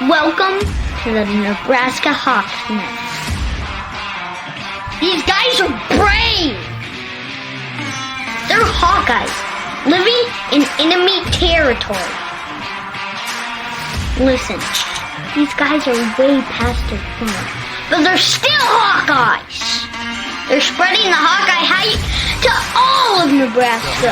Welcome to the Nebraska Hawkeyes. These guys are brave. They're Hawkeyes living in enemy territory. Listen, these guys are way past their prime, but they're still Hawkeyes. They're spreading the Hawkeye hype to all of Nebraska.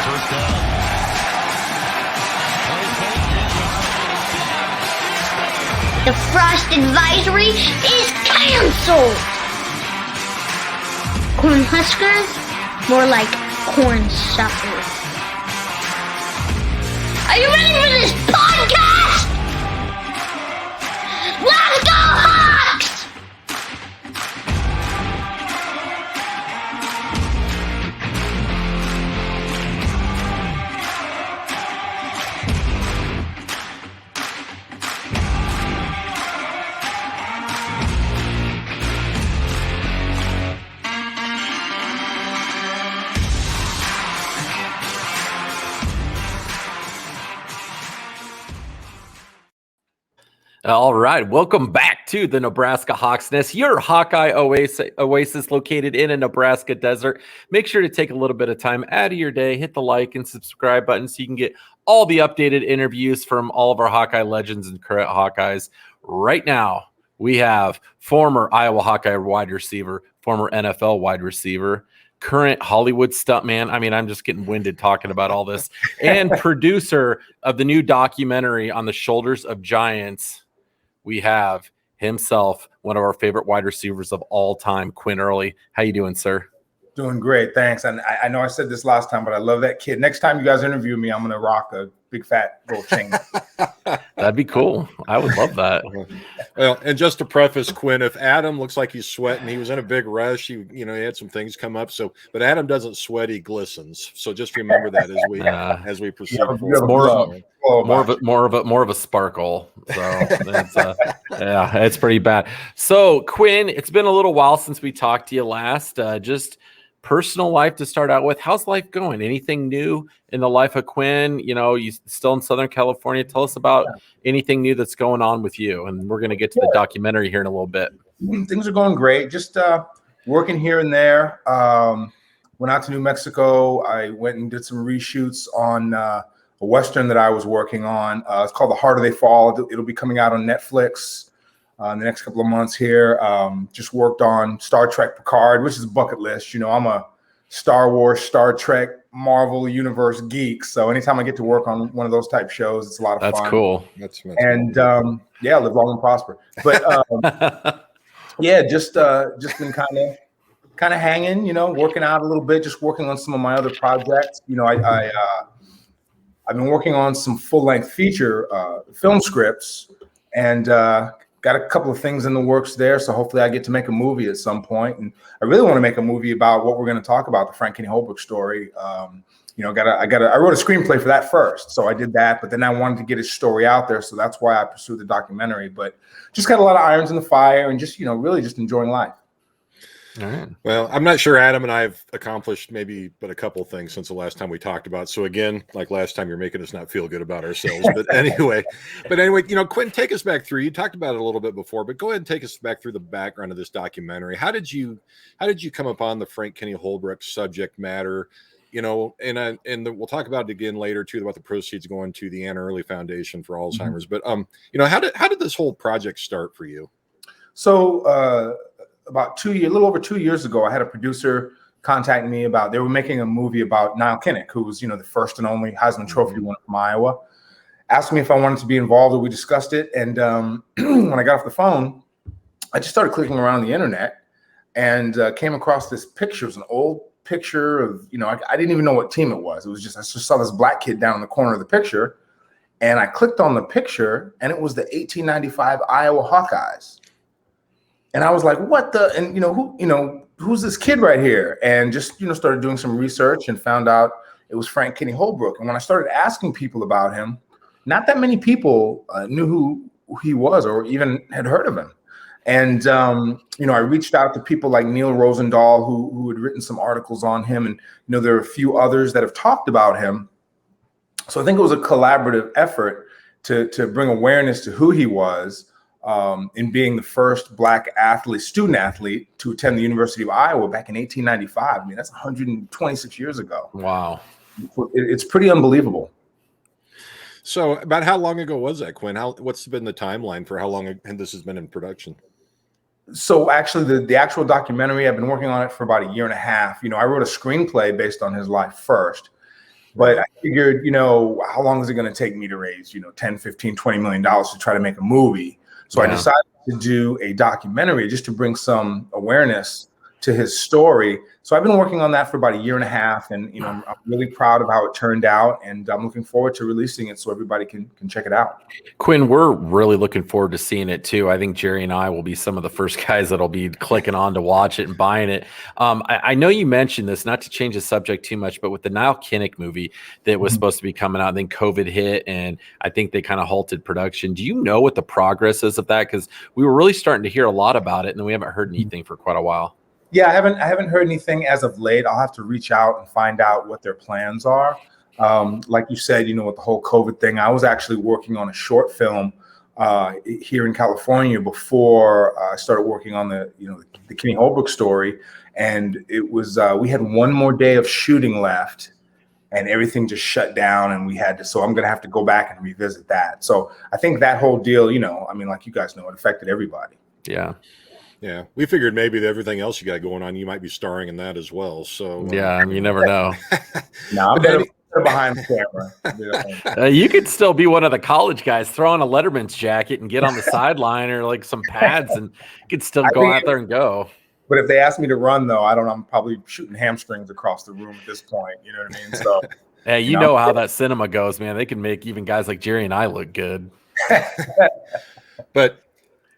The frost advisory is canceled. Corn Huskers, more like corn suckers. Are you ready for this podcast? Let's go Hawks! All right, welcome back to the Nebraska Hawks Nest, your Hawkeye oasis located in a Nebraska desert. Make sure to take a little bit of time out of your day, hit the like and subscribe button so you can get all the updated interviews from all of our Hawkeye legends and current Hawkeyes. Right now, we have former Iowa Hawkeye wide receiver, former NFL wide receiver, current Hollywood stuntman. I mean, I'm just getting winded talking about all this, and producer of the new documentary On the Shoulders of Giants. We have himself, one of our favorite wide receivers of all time, Quinn Early. How you doing, sir? Doing great, thanks. And I know I said this last time, but I love that kid. Next time you guys interview me, I'm going to rock a big fat gold chain. That'd be cool. I would love that. Well, and just to preface, Quinn, if Adam looks like he's sweating, he was in a big rush. He had some things come up. But Adam doesn't sweat; he glistens. So just remember that as we proceed. More of a sparkle. So it's pretty bad. So Quinn, it's been a little while since we talked to you last. Just personal life to start out with. How's life going? Anything new in the life of Quinn? You still in Southern California. Tell us about anything new that's going on with you. And we're going to get to the documentary here in a little bit. Things are going great. Just working here and there. Went out to New Mexico. I went and did some reshoots on a Western that I was working on. It's called The Harder They Fall. It'll be coming out on Netflix in the next couple of months here. Just worked on Star Trek Picard, which is a bucket list. I'm a Star Wars, Star Trek, Marvel Universe geek. So anytime I get to work on one of those type shows, it's a lot of fun. That's cool. And live long and prosper. But just been kind of hanging, working out a little bit, just working on some of my other projects. I've been working on some full-length feature film scripts, and got a couple of things in the works there. So hopefully I get to make a movie at some point. And I really want to make a movie about what we're going to talk about, the Frank Kinney Holbrook story. I wrote a screenplay for that first. So I did that, but then I wanted to get his story out there. So that's why I pursued the documentary, but just got a lot of irons in the fire and just, really just enjoying life. All right. Well, I'm not sure Adam and I have accomplished maybe but a couple of things since the last time we talked about. So again, like last time, you're making us not feel good about ourselves. But anyway, Quinn, take us back through. You talked about it a little bit before, but go ahead and take us back through the background of this documentary. How did you come upon the Frank Kinney Holbrook subject matter? And we'll talk about it again later too, about the proceeds going to the Anna Early Foundation for Alzheimer's. Mm-hmm. But how did this whole project start for you? So about a little over 2 years ago, I had a producer contact me they were making a movie about Niall Kinnick, who was, the first and only Heisman Trophy winner from Iowa. Asked me if I wanted to be involved, and we discussed it. And when I got off the phone, I just started clicking around the internet and came across this picture. It was an old picture of, I didn't even know what team it was. It was just, I just saw this black kid down in the corner of the picture, and I clicked on the picture, and it was the 1895 Iowa Hawkeyes. And I was like, what the, and who's this kid right here? And just, started doing some research and found out it was Frank Kinney Holbrook. And when I started asking people about him, not that many people knew who he was or even had heard of him. And, I reached out to people like Neil Rosendahl, who had written some articles on him. And, there are a few others that have talked about him. So I think it was a collaborative effort to bring awareness to who he was. in being the first Black student athlete to attend the University of Iowa back in 1895. I mean, that's 126 years ago. Wow. It's pretty unbelievable. So about how long ago was that, Quinn? What's been the timeline for how long this has been in production? So actually, the actual documentary, I've been working on it for about a year and a half. I wrote a screenplay based on his life first. But I figured, how long is it going to take me to raise, 10, 15, $20 million to try to make a movie? So I decided to do a documentary just to bring some awareness to his story. So I've been working on that for about a year and a half, and I'm really proud of how it turned out, and I'm looking forward to releasing it so everybody can check it out. Quinn, we're really looking forward to seeing it too. I think Jerry and I will be some of the first guys that'll be clicking on to watch it and buying it. I know you mentioned this, not to change the subject too much, but with the Niall Kinnick movie that was supposed to be coming out, then COVID hit, and I think they kind of halted production. Do you know what the progress is of that? Because we were really starting to hear a lot about it, and then we haven't heard anything for quite a while. Yeah, I haven't heard anything as of late. I'll have to reach out and find out what their plans are. Like you said, with the whole COVID thing, I was actually working on a short film here in California before I started working on the Kinney Holbrook story. And it was we had one more day of shooting left, and everything just shut down, and so I'm going to have to go back and revisit that. So I think that whole deal, like you guys know, it affected everybody. Yeah. Yeah, we figured maybe everything else you got going on, you might be starring in that as well. So yeah, you never know. No, I'm better behind the camera. You could still be one of the college guys, throw on a Letterman's jacket and get on the sideline or like some pads, and you could still go out there and go. But if they ask me to run, though, I'm probably shooting hamstrings across the room at this point. You know what I mean? So, hey, you know how that cinema goes, man. They can make even guys like Jerry and I look good. But.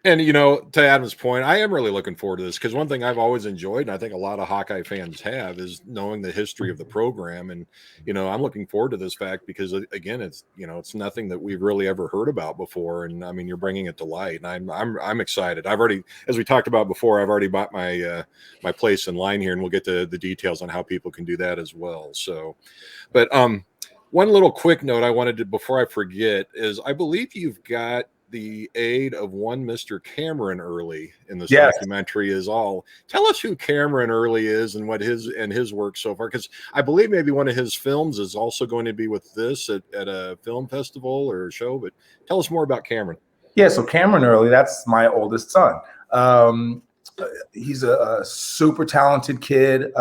And, to Adam's point, I am really looking forward to this because one thing I've always enjoyed, and I think a lot of Hawkeye fans have, is knowing the history of the program. And, I'm looking forward to this fact because, again, it's, it's nothing that we've really ever heard about before. And, I mean, you're bringing it to light. And I'm excited. I've already, as we talked about before, I've already bought my my place in line here, and we'll get to the details on how people can do that as well. So, but one little quick note I wanted to, before I forget, is I believe you've got the aid of one Mr. Cameron Early in this documentary is all. Tell us who Cameron Early is and what his work so far, because I believe maybe one of his films is also going to be with this at a film festival or a show. But tell us more about Cameron. Yeah, so Cameron Early, that's my oldest son. He's a super talented kid.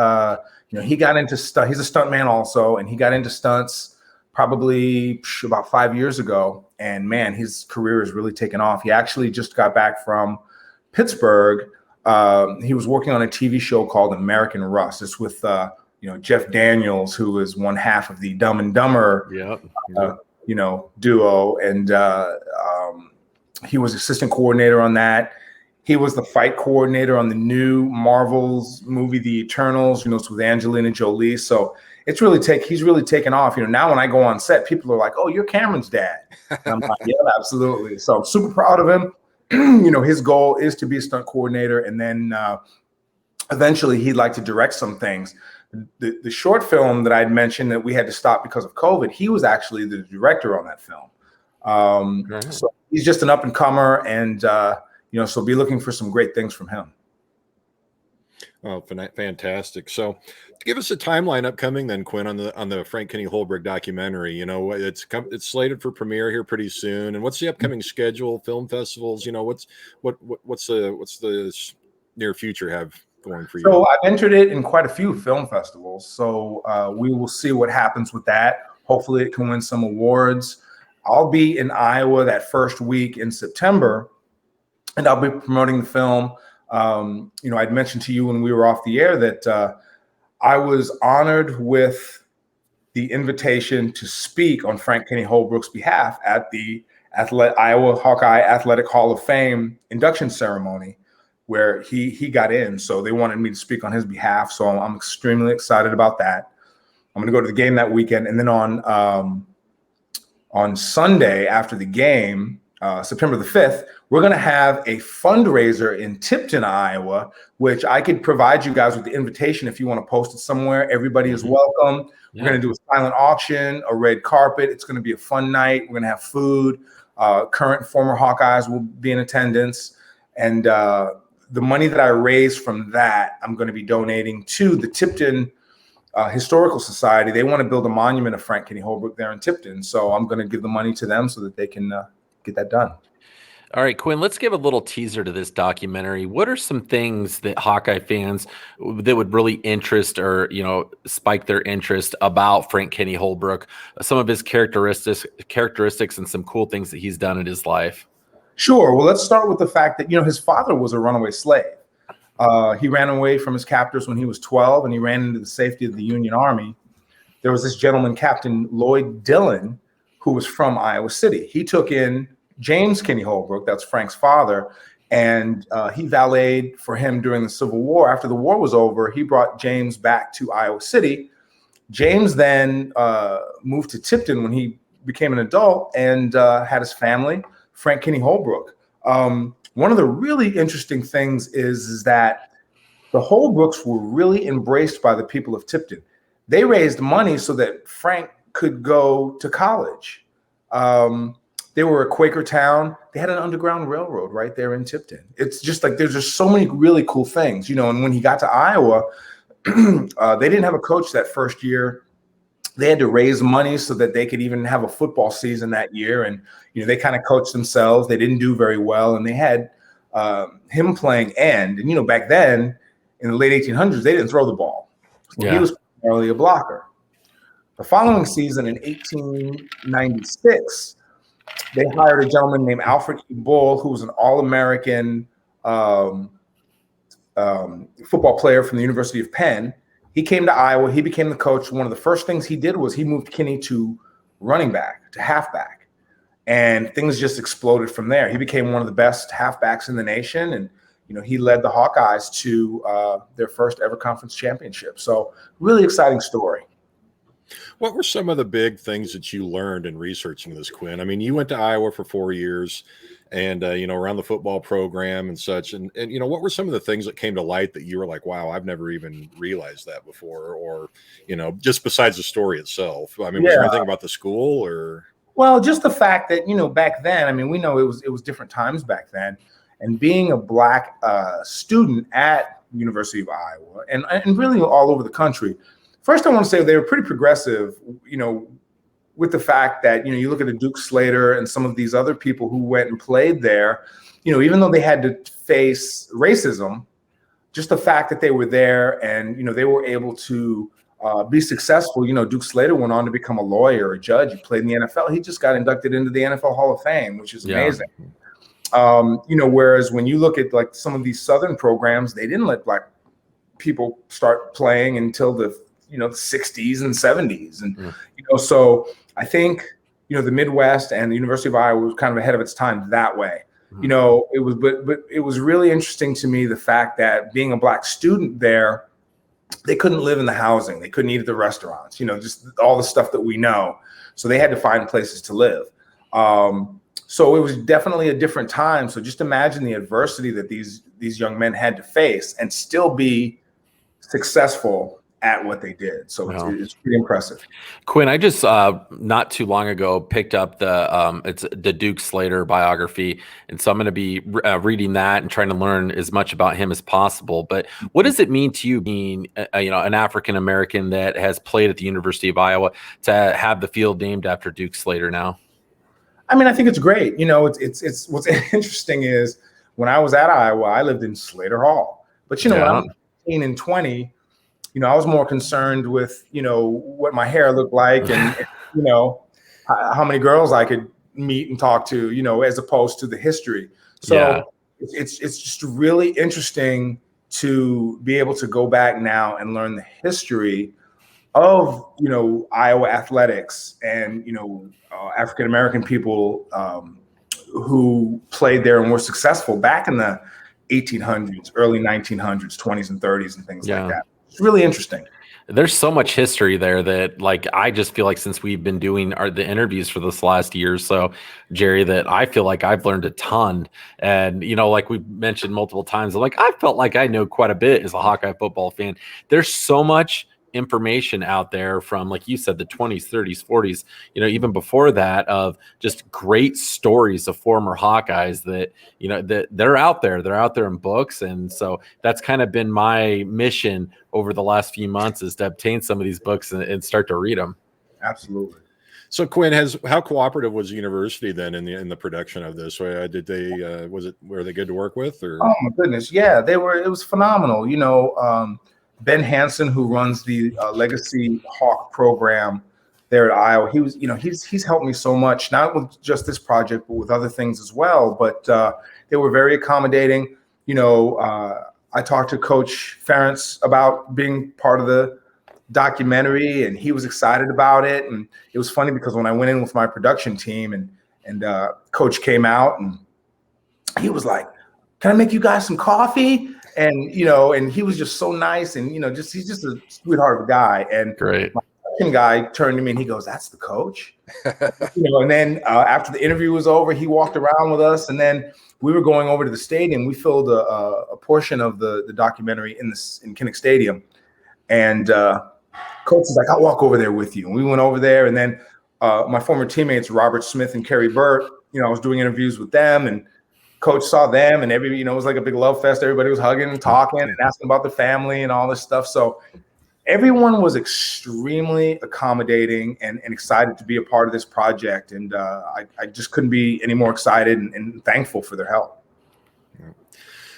He got into stunt. He's a stuntman also, and he got into stunts probably about 5 years ago. And man, his career has really taken off. He actually just got back from Pittsburgh. He was working on a TV show called American Rust. It's with Jeff Daniels, who is one half of the Dumb and Dumber duo. And he was assistant coordinator on that. He was the fight coordinator on the new Marvel's movie, The Eternals, it's with Angelina Jolie. So he's really taken off. Now when I go on set, people are like, "Oh, you're Cameron's dad." And I'm like, "Yeah, absolutely." So I'm super proud of him. His goal is to be a stunt coordinator, and then eventually he'd like to direct some things. The short film that I'd mentioned that we had to stop because of COVID, he was actually the director on that film. So he's just an up and comer, and so be looking for some great things from him. Oh, fantastic! So, give us a timeline upcoming then, Quinn, on the Frank Kinney Holbrook documentary. It's slated for premiere here pretty soon. And what's the upcoming schedule? Film festivals? What's the near future have going for you? So I've entered it in quite a few film festivals. So we will see what happens with that. Hopefully, it can win some awards. I'll be in Iowa that first week in September, and I'll be promoting the film. I'd mentioned to you when we were off the air that I was honored with the invitation to speak on Frank Kinney Holbrook's behalf at the Iowa Hawkeye Athletic Hall of Fame induction ceremony, where he got in. So they wanted me to speak on his behalf. So I'm extremely excited about that. I'm going to go to the game that weekend, and then on Sunday after the game, September the 5th, we're going to have a fundraiser in Tipton, Iowa, which I could provide you guys with the invitation if you want to post it somewhere. Everybody is welcome. Yeah. We're going to do a silent auction, a red carpet. It's going to be a fun night. We're going to have food. Current former Hawkeyes will be in attendance. And the money that I raise from that, I'm going to be donating to the Tipton Historical Society. They want to build a monument of Frank Kinney Holbrook there in Tipton. So I'm going to give the money to them so that they can get that done. All right, Quinn, let's give a little teaser to this documentary. What are some things that Hawkeye fans that would really interest or, spike their interest about Frank Kinney Holbrook, some of his characteristics and some cool things that he's done in his life? Sure. Well, let's start with the fact that, his father was a runaway slave. He ran away from his captors when he was 12, and he ran into the safety of the Union Army. There was this gentleman, Captain Lloyd Dillon, who was from Iowa City. He took in James Kinney Holbrook, that's Frank's father, and he valeted for him during the Civil War. After the war was over, he brought James back to Iowa City. James then moved to Tipton when he became an adult and had his family, Frank Kinney Holbrook. One of the really interesting things is that the Holbrooks were really embraced by the people of Tipton. They raised money so that Frank could go to college. They were a Quaker town. They had an underground railroad right there in Tipton. It's just like there's just so many really cool things, and when he got to Iowa, they didn't have a coach that first year. They had to raise money so that they could even have a football season that year. And, they kind of coached themselves. They didn't do very well. And they had him playing end. And, back then in the late 1800s, they didn't throw the ball. So he was primarily a blocker. The following season in 1896, they hired a gentleman named Alfred E. Bull, who was an All-American football player from the University of Penn. He came to Iowa. He became the coach. One of the first things he did was he moved Kinney to running back, to halfback. And things just exploded from there. He became one of the best halfbacks in the nation. And, he led the Hawkeyes to their first ever conference championship. So really exciting story. What were some of the big things that you learned in researching this, Quinn? I mean, you went to Iowa for 4 years and, around the football program and such. And, what were some of the things that came to light that you were like, wow, I've never even realized that before? Or, just besides the story itself. I mean, was there anything about the school or? Well, just the fact that, back then, I mean, we know it was different times back then. And being a Black student at University of Iowa and really all over the country, first, I want to say they were pretty progressive, with the fact that, you look at the Duke Slater and some of these other people who went and played there, even though they had to face racism, just the fact that they were there and, they were able to be successful. Duke Slater went on to become a lawyer, a judge. He played in the NFL. He just got inducted into the NFL Hall of Fame, which is amazing. Whereas when you look at like some of these Southern programs, they didn't let Black people start playing until the 60s and 70s. And, so I think, the Midwest and the University of Iowa was kind of ahead of its time that way. It was, but it was really interesting to me, the fact that being a Black student there, they couldn't live in the housing. They couldn't eat at the restaurants, just all the stuff that we know. So they had to find places to live. So it was definitely a different time. So just imagine the adversity that these young men had to face and still be successful at what they did. So it's pretty impressive. Quinn, I just not too long ago picked up it's the Duke Slater biography, and so I'm going to be reading that and trying to learn as much about him as possible. But what does it mean to you, being an African American that has played at the University of Iowa, to have the field named after Duke Slater now? I mean, I think it's great. It's what's interesting is when I was at Iowa, I lived in Slater Hall. But when I was 18 and 20, I was more concerned with, what my hair looked like and how many girls I could meet and talk to, as opposed to the history. So it's just really interesting to be able to go back now and learn the history of, Iowa athletics and, African-American people who played there and were successful back in the 1800s, early 1900s, 20s and 30s and things like that. It's really interesting. There's so much history there that, like, I just feel like since we've been doing the interviews for this last year or so, Jerry, that I feel like I've learned a ton. And, like we mentioned multiple times, like I felt like I know quite a bit as a Hawkeye football fan. There's so much information out there from, like you said, the 20s, 30s, 40s, even before that, of just great stories of former Hawkeyes that, that they're out there. They're out there in books. And so that's kind of been my mission over the last few months, is to obtain some of these books and start to read them. Absolutely. So Quinn, how cooperative was the university then in the production of this? Were they good to work with? Or? Oh my goodness, yeah, they were. It was phenomenal. Ben Hansen, who runs the Legacy Hawk program there at Iowa, he's helped me so much, not with just this project, but with other things as well. But they were very accommodating. I talked to Coach Ferentz about being part of the documentary, and he was excited about it. And it was funny because when I went in with my production team and Coach came out, and he was like, "Can I make you guys some coffee?" And and he was just so nice, and he's just a sweetheart of a guy. And great. My production guy turned to me and he goes, "That's the coach." And then after the interview was over, he walked around with us, and then we were going over to the stadium. We filmed a portion of the documentary in Kinnick Stadium, and Coach was like, "I'll walk over there with you." And we went over there, and then my former teammates Robert Smith and Kerry Burt, I was doing interviews with them, and Coach saw them, and it was like a big love fest. Everybody was hugging and talking and asking about the family and all this stuff. So everyone was extremely accommodating and excited to be a part of this project. And I just couldn't be any more excited and thankful for their help.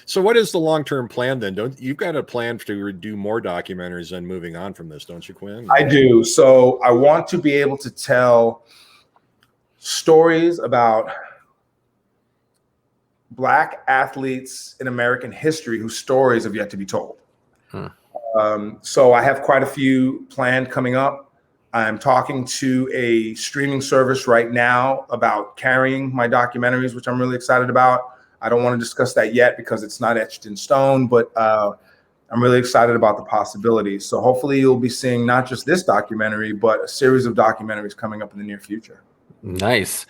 So what is the long-term plan then? You've got a plan to do more documentaries and moving on from this, don't you, Quinn? I do. So I want to be able to tell stories about Black athletes in American history whose stories have yet to be told. So I have quite a few planned coming up. I'm talking to a streaming service right now about carrying my documentaries, which I'm really excited about. I don't want to discuss that yet because it's not etched in stone, but I'm really excited about the possibilities. So hopefully you'll be seeing not just this documentary, but a series of documentaries coming up in the near future. Nice.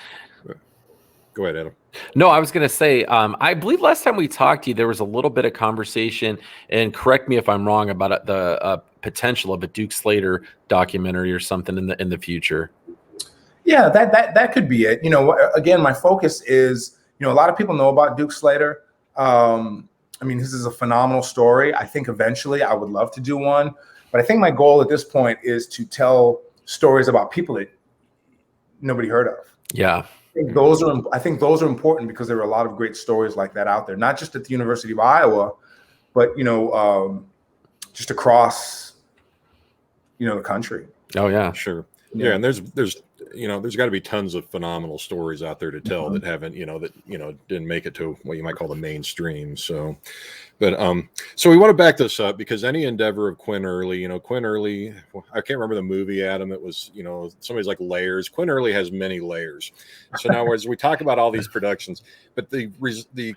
Go ahead, Adam. No, I was going to say, I believe last time we talked to you, there was a little bit of conversation, and correct me if I'm wrong, about the potential of a Duke Slater documentary or something in the future. Yeah, that could be it. Again, my focus is, a lot of people know about Duke Slater. This is a phenomenal story. I think eventually I would love to do one, but I think my goal at this point is to tell stories about people that nobody heard of. Yeah. I think those are important because there are a lot of great stories like that out there, not just at the University of Iowa, but just across the country. Oh yeah, sure. Yeah, and there's got to be tons of phenomenal stories out there to tell that haven't didn't make it to what you might call the mainstream. So we want to back this up because any endeavor of Quinn Early, I can't remember the movie, Adam. It was somebody's like layers. Quinn Early has many layers. So now as we talk about all these productions, but the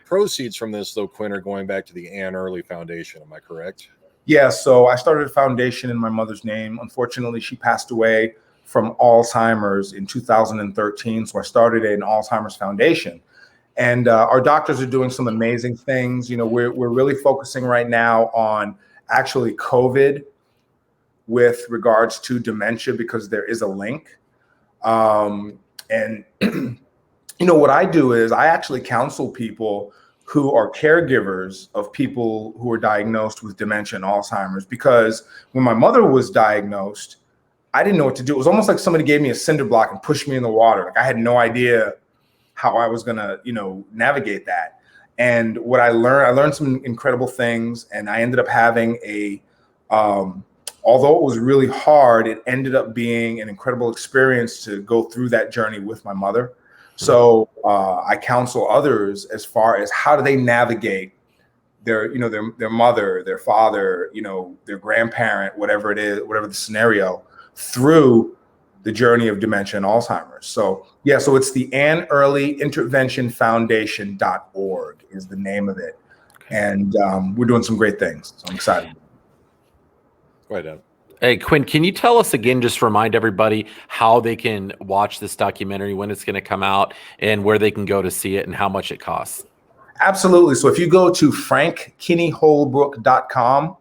proceeds from this though, Quinn, are going back to the Ann Early Foundation. Am I correct? Yeah. So I started a foundation in my mother's name. Unfortunately, she passed away from Alzheimer's in 2013. So I started an Alzheimer's foundation, and our doctors are doing some amazing things. We're really focusing right now on actually COVID with regards to dementia because there is a link. And what I do is I actually counsel people who are caregivers of people who are diagnosed with dementia and Alzheimer's, because when my mother was diagnosed, I didn't know what to do. It was almost like somebody gave me a cinder block and pushed me in the water. Like I had no idea how I was gonna, navigate that. And what I learned some incredible things, and I ended up having although it was really hard, it ended up being an incredible experience to go through that journey with my mother. So I counsel others as far as how do they navigate their mother, their father, their grandparent, whatever it is, whatever the scenario, through the journey of dementia and Alzheimer's. So yeah, so it's the Ann Early Intervention Foundation.org is the name of it. And we're doing some great things. So I'm excited. Go ahead, Adam. Hey, Quinn, can you tell us again, just remind everybody how they can watch this documentary, when it's going to come out, and where they can go to see it and how much it costs? Absolutely. So if you go to frankkinneyholbrook.com,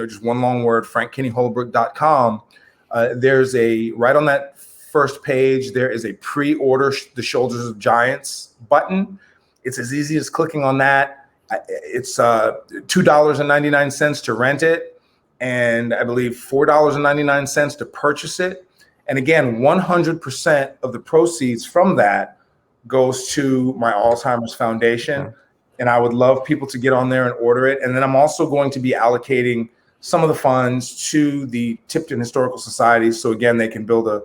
just one long word, frankkinneyholbrook.com. There's right on that first page, there is a pre-order the Shoulders of Giants button. It's as easy as clicking on that. It's $2.99 to rent it, and I believe $4.99 to purchase it. And again, 100% of the proceeds from that goes to my Alzheimer's Foundation. And I would love people to get on there and order it. And then I'm also going to be allocating some of the funds to the Tipton Historical Society. So again, they can build a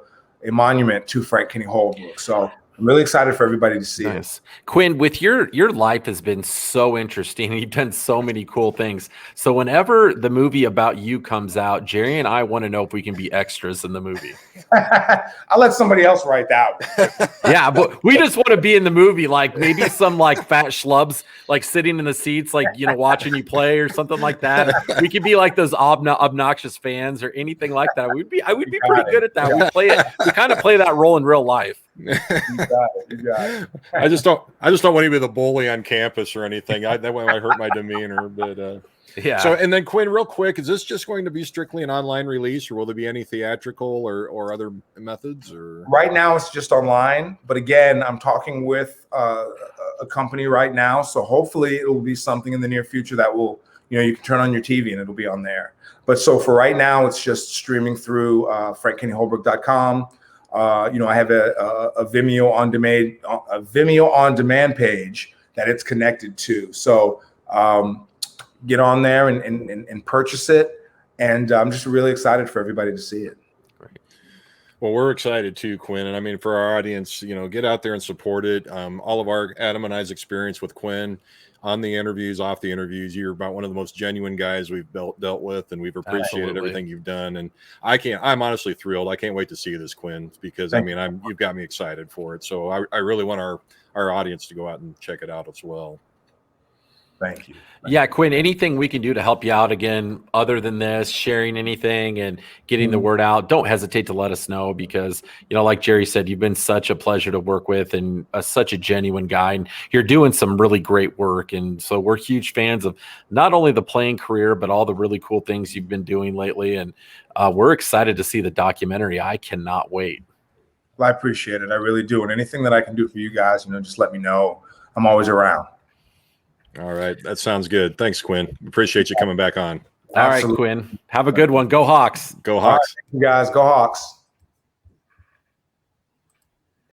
monument to Frank Kinney Holbrook. So I'm really excited for everybody to see it. Quinn, with your life has been so interesting. You've done so many cool things. So whenever the movie about you comes out, Jerry and I want to know if we can be extras in the movie. I'll let somebody else write that. Yeah, but we just want to be in the movie, like maybe some like fat schlubs, like sitting in the seats, like, watching you play or something like that. We could be like those obnoxious fans or anything like that. I would be pretty good at that. We kind of play that role in real life. You got it. I just don't want to be the bully on campus or anything. That way I hurt my demeanor. But yeah. So, and then Quinn, real quick, is this just going to be strictly an online release, or will there be any theatrical or other methods? Or right now it's just online, but again, I'm talking with a company right now, so hopefully it will be something in the near future that will, you can turn on your TV and it'll be on there. But so for right now, it's just streaming through frankkinneyholbrook.com. I have a Vimeo on demand page that it's connected to. So get on there and purchase it. And I'm just really excited for everybody to see it. Great. Well, we're excited too, Quinn. And I mean, for our audience, get out there and support it. All of Adam and I's experience with Quinn on the interviews, off the interviews, you're about one of the most genuine guys we've dealt with, and we've appreciated everything you've done. And I'm honestly thrilled. I can't wait to see this, Quinn, because you've got me excited for it. So I really want our audience to go out and check it out as well. Thank you. Yeah, Quinn, anything we can do to help you out again, other than this, sharing anything and getting the word out, don't hesitate to let us know, because, like Jerry said, you've been such a pleasure to work with and such a genuine guy, and you're doing some really great work. And so we're huge fans of not only the playing career, but all the really cool things you've been doing lately. And we're excited to see the documentary. I cannot wait. Well, I appreciate it. I really do. And anything that I can do for you guys, just let me know. I'm always around. All right. That sounds good. Thanks, Quinn. Appreciate you coming back on. All right, Quinn. Have a good one. Go Hawks. Go Hawks. Right, you guys, go Hawks.